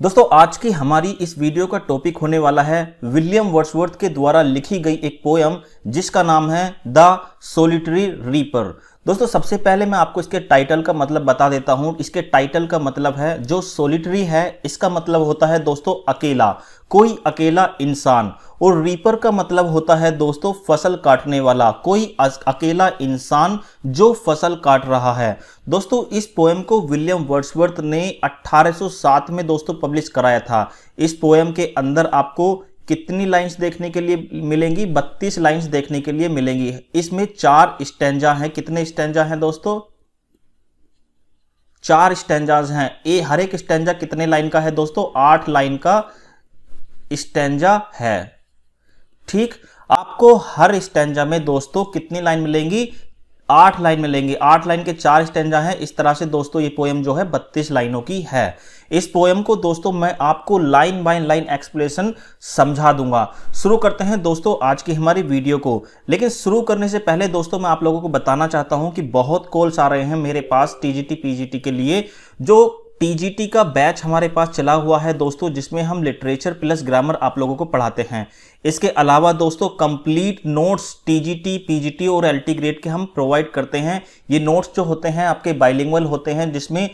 दोस्तों आज की हमारी इस वीडियो का टॉपिक होने वाला है विलियम वर्ड्सवर्थ के द्वारा लिखी गई एक पोयम जिसका नाम है द सोलिटरी रीपर। दोस्तों सबसे पहले मैं आपको इसके टाइटल का मतलब बता देता हूं। इसके टाइटल का मतलब है जो सोलिटरी है इसका मतलब होता है दोस्तों अकेला, कोई अकेला इंसान, और रीपर का मतलब होता है दोस्तों फसल काटने वाला, कोई अकेला इंसान जो फसल काट रहा है। दोस्तों इस पोएम को विलियम वर्ड्सवर्थ ने 1807 में दोस्तों पब्लिश कराया था। इस पोएम के अंदर आपको कितनी लाइंस देखने के लिए मिलेंगी? 32 लाइंस देखने के लिए मिलेंगी। इसमें 4 स्टैंजा हैं। कितने स्टैंजा हैं दोस्तों? 4 स्टैंजाज हैं। हर एक स्टैंजा कितने लाइन का है दोस्तों? 8 लाइन का स्टैंजा है। ठीक, आपको हर स्टैंजा में दोस्तों कितनी लाइन मिलेंगी? 8 लाइन मिलेंगी। 8 लाइन के 4 स्टैंजा हैं। इस तरह से दोस्तों ये पोएम जो है 32 लाइनों की है। इस पोएम को दोस्तों मैं आपको लाइन बाय लाइन एक्सप्लेनेशन समझा दूंगा। शुरू करते हैं दोस्तों आज की हमारी वीडियो को। लेकिन शुरू करने से पहले दोस्तों मैं आप लोगों को बताना चाहता हूं कि बहुत कॉल्स आ रहे हैं मेरे पास टीजीटी पीजीटी के लिए। जो टीजीटी का बैच हमारे पास चला हुआ है दोस्तों, जिसमें हम लिटरेचर प्लस ग्रामर आप लोगों को पढ़ाते हैं। इसके अलावा दोस्तों कंप्लीट नोट्स टीजीटी पीजीटी और एलटी ग्रेड के हम प्रोवाइड करते हैं। ये नोट्स जो होते हैं आपके बाइलिंगुअल होते हैं, जिसमें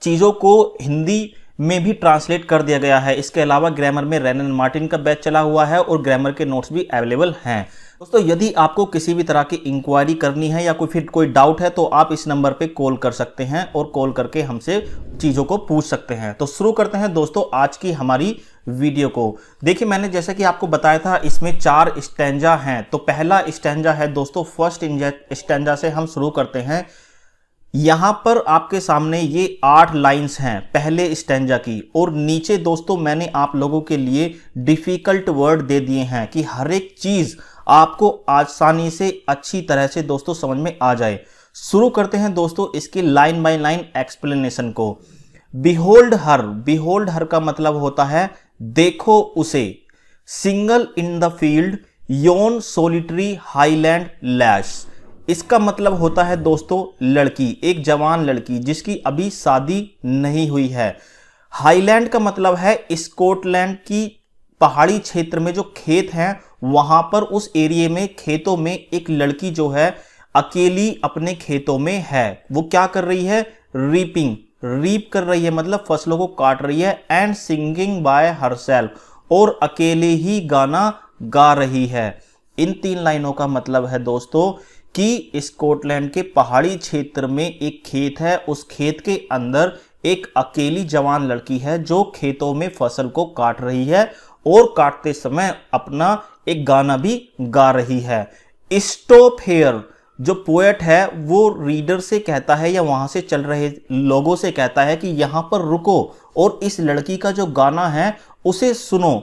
चीज़ों को हिंदी में भी ट्रांसलेट कर दिया गया है। इसके अलावा ग्रामर में रेन एंड मार्टिन का बैच चला हुआ है और ग्रामर के नोट्स भी अवेलेबल हैं। दोस्तों यदि आपको किसी भी तरह की इंक्वायरी करनी है या कोई डाउट है तो आप इस नंबर पे कॉल कर सकते हैं और कॉल करके हमसे चीज़ों को पूछ सकते हैं। तो शुरू करते हैं दोस्तों आज की हमारी वीडियो को। देखिए मैंने जैसा कि आपको बताया था इसमें 4 स्टैंजा हैं। तो पहला स्टैंजा है दोस्तों, फर्स्ट स्टैंजा से हम शुरू करते हैं। यहां पर आपके सामने ये 8 लाइंस हैं पहले स्टैंजा की, और नीचे दोस्तों मैंने आप लोगों के लिए डिफिकल्ट वर्ड दे दिए हैं कि हर एक चीज आपको आसानी से अच्छी तरह से दोस्तों समझ में आ जाए। शुरू करते हैं दोस्तों इसकी लाइन बाय लाइन एक्सप्लेनेशन को। बिहोल्ड हर का मतलब होता है देखो उसे। Single in the field yon solitary highland lass, इसका मतलब होता है दोस्तों लड़की, एक जवान लड़की जिसकी अभी शादी नहीं हुई है। हाईलैंड का मतलब है स्कॉटलैंड की पहाड़ी क्षेत्र में जो खेत हैं वहां पर उस एरिया में खेतों में एक लड़की जो है अकेली अपने खेतों में है। वो क्या कर रही है? रीप कर रही है, मतलब फसलों को काट रही है। एंड सिंगिंग बाय हरसेल्फ, और अकेले ही गाना गा रही है। इन 3 लाइनों का मतलब है दोस्तों कि स्कॉटलैंड के पहाड़ी क्षेत्र में एक खेत है, उस खेत के अंदर एक अकेली जवान लड़की है जो खेतों में फसल को काट रही है और काटते समय अपना एक गाना भी गा रही है। स्टॉप हियर, जो पोएट है वो रीडर से कहता है या वहां से चल रहे लोगों से कहता है कि यहां पर रुको और इस लड़की का जो गाना है उसे सुनो।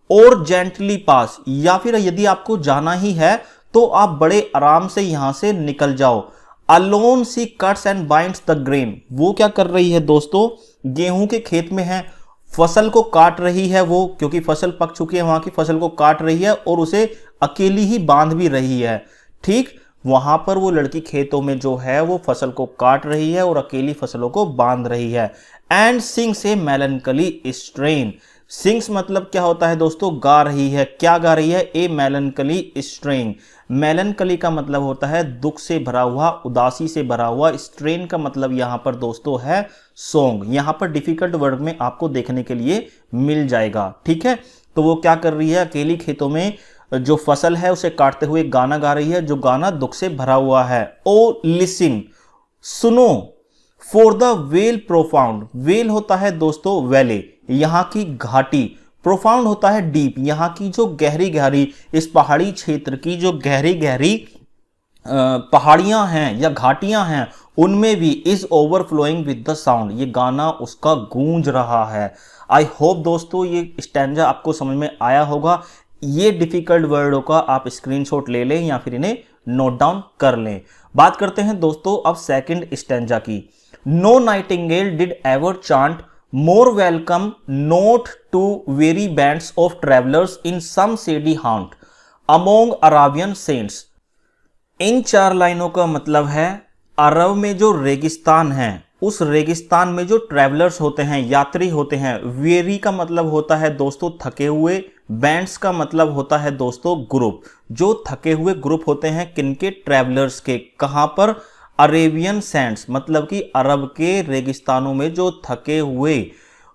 और जेंटली पास, या फिर यदि आपको जाना ही है तो आप बड़े आराम से यहां से निकल जाओ। Alone she cuts and binds the grain, वो क्या कर रही है दोस्तों? गेहूं के खेत में है, फसल को काट रही है वो, क्योंकि फसल पक चुकी है वहां की, फसल को काट रही है और उसे अकेली ही बांध भी रही है। ठीक, वहां पर वो लड़की खेतों में जो है वो फसल को काट रही है और अकेली फसलों को बांध रही है। And sings A मेलनकली strain, sings मतलब क्या होता है दोस्तों? गा रही है। क्या गा रही है? ए मेलनकली स्ट्रेन। मेलनकली का मतलब होता है दुख से भरा हुआ, उदासी से भरा हुआ। स्ट्रेन का मतलब यहां पर दोस्तों है सॉन्ग। यहां पर डिफिकल्ट वर्ड में आपको देखने के लिए मिल जाएगा। ठीक है, तो वो क्या कर रही है? अकेली खेतों में जो फसल है उसे काटते हुए गाना गा रही है, जो गाना दुख से भरा हुआ है। ओ लिसन, सुनो। For the well profound, well होता है दोस्तों वैले, यहां की घाटी। प्रोफाउंड होता है डीप, यहां की जो गहरी गहरी, इस पहाड़ी क्षेत्र की जो गहरी गहरी पहाड़ियां हैं या घाटियां हैं उनमें भी is overflowing with the sound, ये गाना उसका गूंज रहा है। आई होप दोस्तों ये स्टैंजा आपको समझ में आया होगा। ये डिफिकल्ट वर्डों का आप स्क्रीनशॉट ले लें या फिर इन्हें नोट डाउन कर लें। बात करते हैं दोस्तों अब सेकंड स्टैंजा की। No nightingale did ever chant more welcome note to weary bands of travellers in some shady haunt among Arabian sands. इन 4 लाइनों का मतलब है अरब में जो रेगिस्तान है उस रेगिस्तान में जो ट्रैवलर्स होते हैं, यात्री होते हैं। वेरी का मतलब होता है दोस्तों थके हुए, बैंड्स का मतलब होता है दोस्तों ग्रुप। जो थके हुए ग्रुप होते हैं किनके? ट्रैवलर्स के। कहां पर? अरेबियन सैंड्स, मतलब कि अरब के रेगिस्तानों में जो थके हुए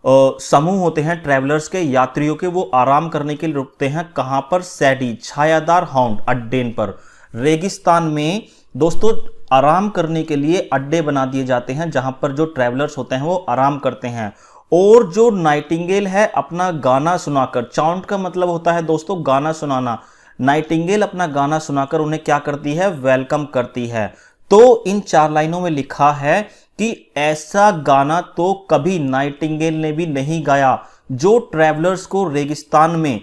समूह होते हैं ट्रैवलर्स के, यात्रियों के, वो आराम करने के लिए रुकते हैं। कहां पर? सैडी, छायादार हाउंड अड्डे पर। रेगिस्तान में दोस्तों आराम करने के लिए अड्डे बना दिए जाते हैं जहां पर जो ट्रैवलर्स होते हैं वो आराम करते हैं। और जो नाइटिंगेल है अपना गाना सुनाकर, चाउंट का मतलब होता है दोस्तों गाना सुनाना, नाइटिंगेल अपना गाना सुनाकर उन्हें क्या करती है? वेलकम करती है। तो इन 4 लाइनों में लिखा है कि ऐसा गाना तो कभी नाइटिंगेल ने भी नहीं गाया जो ट्रैवलर्स को रेगिस्तान में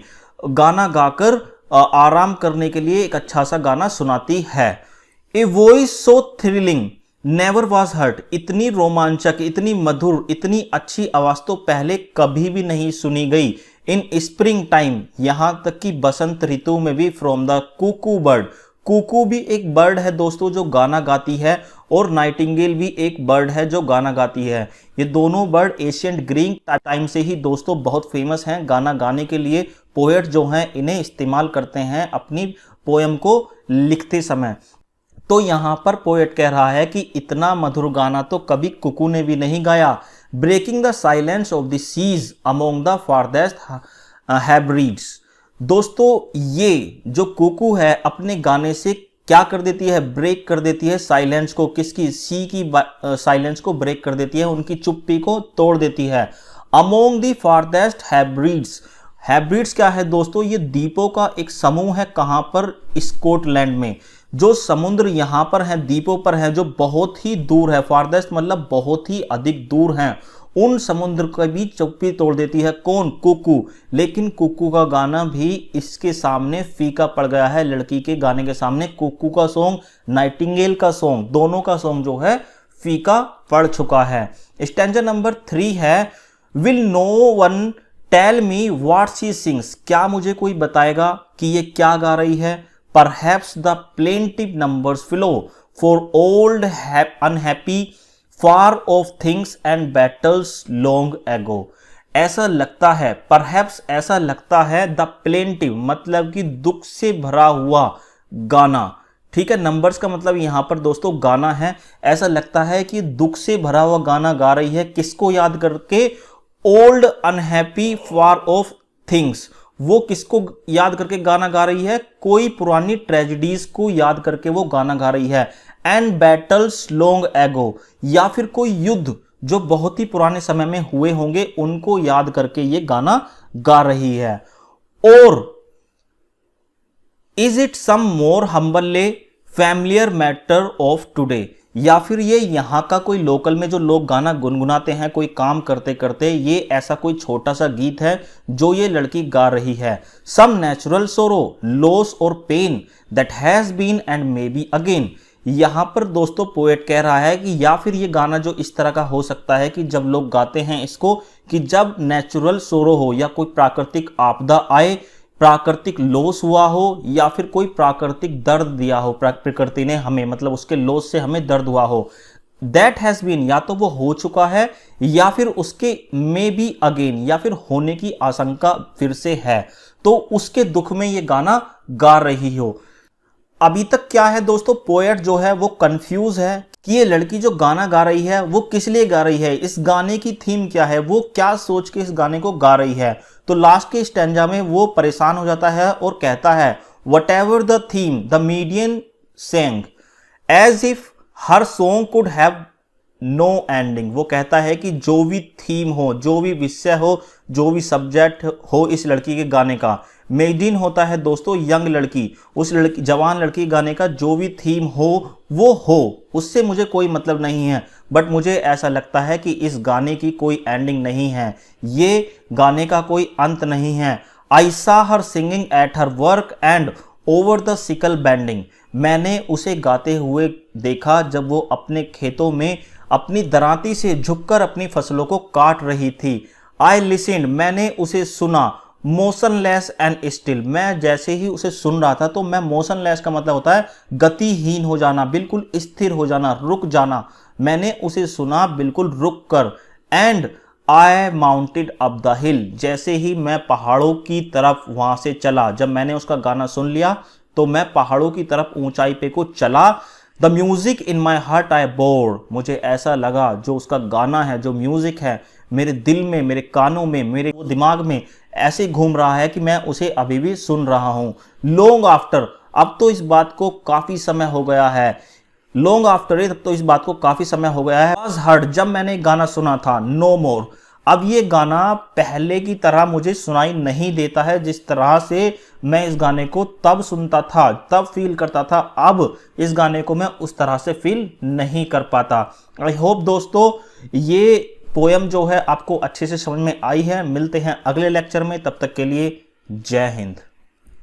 गाना गाकर आराम करने के लिए एक अच्छा सा गाना सुनाती है। A voice so thrilling never was heard, इतनी रोमांचक, इतनी मधुर, इतनी अच्छी आवाज तो पहले कभी भी नहीं सुनी गई। इन स्प्रिंग टाइम, यहां तक कि बसंत ऋतु में भी। From the cuckoo bird, cuckoo भी एक बर्ड है दोस्तों जो गाना गाती है, और नाइटिंगेल भी एक बर्ड है जो गाना गाती है। ये दोनों बर्ड एशियंट ग्रीक टाइम से ही दोस्तों बहुत फेमस हैं गाना गाने के लिए। पोएट जो हैं इन्हें इस्तेमाल करते हैं अपनी पोएम को लिखते समय। तो यहां पर पोएट कह रहा है कि इतना मधुर गाना तो कभी कुकू ने भी नहीं गाया। Breaking the silence of the seas among the farthest Hebrides. दोस्तों ये जो कुकू है अपने गाने से क्या कर देती है? ब्रेक कर देती है साइलेंस को। किसकी? सी की साइलेंस को ब्रेक कर देती है, उनकी चुप्पी को तोड़ देती है। Among the farthest hybrids, hybrids क्या है दोस्तों? ये द्वीपों का एक समूह है। कहां पर? स्कॉटलैंड में। जो समुद्र यहां पर है, द्वीपों पर है, जो बहुत ही दूर है, फारदेस्ट मतलब बहुत ही अधिक दूर हैं, उन समुद्र का भी चुप्पी तोड़ देती है। कौन? कुकू। लेकिन कुकू का गाना भी इसके सामने फीका पड़ गया है, लड़की के गाने के सामने। कुकू का सॉन्ग, नाइटिंगेल का सॉन्ग, दोनों का सॉन्ग जो है फीका पड़ चुका है। स्टैंजा नंबर 3 है, will no one tell me what she sings, क्या मुझे कोई बताएगा कि ये क्या गा रही है? Perhaps the plaintive numbers flow for old unhappy far off things and battles long ago। ऐसा लगता है, perhaps ऐसा लगता है, the plaintive मतलब कि दुख से भरा हुआ गाना। ठीक है, नंबर्स का मतलब यहां पर दोस्तों गाना है। ऐसा लगता है कि दुख से भरा हुआ गाना गा रही है, किसको याद करके? Old unhappy far of things. वो किसको याद करके गाना गा रही है? कोई पुरानी ट्रेजेडीज को याद करके वो गाना गा रही है। एंड बैटल्स लॉन्ग एगो, या फिर कोई युद्ध जो बहुत ही पुराने समय में हुए होंगे उनको याद करके ये गाना गा रही है। और is it some more humble familiar matter of today, या फिर ये यहाँ का कोई लोकल में जो लोग गाना गुनगुनाते हैं कोई काम करते करते, ये ऐसा कोई छोटा सा गीत है जो ये लड़की गा रही है। सम नेचुरल सोरो लॉस और pain that has been and may be again. यहां पर दोस्तों पोएट कह रहा है कि या फिर ये गाना जो इस तरह का हो सकता है कि जब लोग गाते हैं इसको कि जब नेचुरल सोरो हो या कोई प्राकृतिक आपदा आए, प्राकृतिक लॉस हुआ हो, या फिर कोई प्राकृतिक दर्द दिया हो प्रकृति ने हमें, मतलब उसके लॉस से हमें दर्द हुआ हो। दैट हैज बीन, या तो वो हो चुका है या फिर उसके मे बी अगेन, या फिर होने की आशंका फिर से है, तो उसके दुख में ये गाना गा रही हो। अभी तक क्या है दोस्तों, पोएट जो है वो कंफ्यूज है कि ये लड़की जो गाना गा रही है वो किस लिए गा रही है, इस गाने की थीम क्या है, वो क्या सोच के इस गाने को गा रही है। तो लास्ट के स्टैंजा में वो परेशान हो जाता है और कहता है whatever the theme the maiden sang as if her song could have no ending. वो कहता है कि जो भी थीम हो, जो भी विषय हो, जो भी सब्जेक्ट हो इस लड़की के गाने का, मेडिन होता है दोस्तों यंग लड़की, उस लड़की जवान लड़की गाने का जो भी थीम हो वो हो, उससे मुझे कोई मतलब नहीं है। बट मुझे ऐसा लगता है कि इस गाने की कोई एंडिंग नहीं है, ये गाने का कोई अंत नहीं है। I saw her singing at her work and over the sickle bending. मैंने उसे गाते हुए देखा जब वो अपने खेतों में अपनी दरांती से झुककर अपनी फसलों को काट रही थी। आई लिसन्ड, मैंने उसे सुना। मोशनलेस एंड स्टिल, मैं जैसे ही उसे सुन रहा था तो मैं, मोशनलेस का मतलब होता है गतिहीन हो जाना, बिल्कुल स्थिर हो जाना, रुक जाना। मैंने उसे सुना बिल्कुल रुक कर। And I mounted up the हिल, जैसे ही मैं पहाड़ों की तरफ वहां से चला, जब मैंने उसका गाना सुन लिया तो मैं पहाड़ों की तरफ ऊंचाई पे को चला। The music in my heart I board, मुझे ऐसा लगा जो उसका गाना है, जो म्यूजिक है, मेरे दिल में, मेरे कानों में, मेरे दिमाग में ऐसे घूम रहा है कि मैं उसे अभी भी सुन रहा हूं। लॉन्ग आफ्टर, अब तो इस बात को काफी समय हो गया है। लॉन्ग आफ्टर, तब तो इस बात को काफी समय हो गया है। वॉज हर्ड, जब मैंने गाना सुना था। नो मोर, अब ये गाना पहले की तरह मुझे सुनाई नहीं देता है, जिस तरह से मैं इस गाने को तब सुनता था, तब फील करता था। अब इस गाने को मैं उस तरह से फील नहीं कर पाता। आई होप दोस्तों ये पोयम जो है आपको अच्छे से समझ में आई है। मिलते हैं अगले लेक्चर में, तब तक के लिए जय हिंद।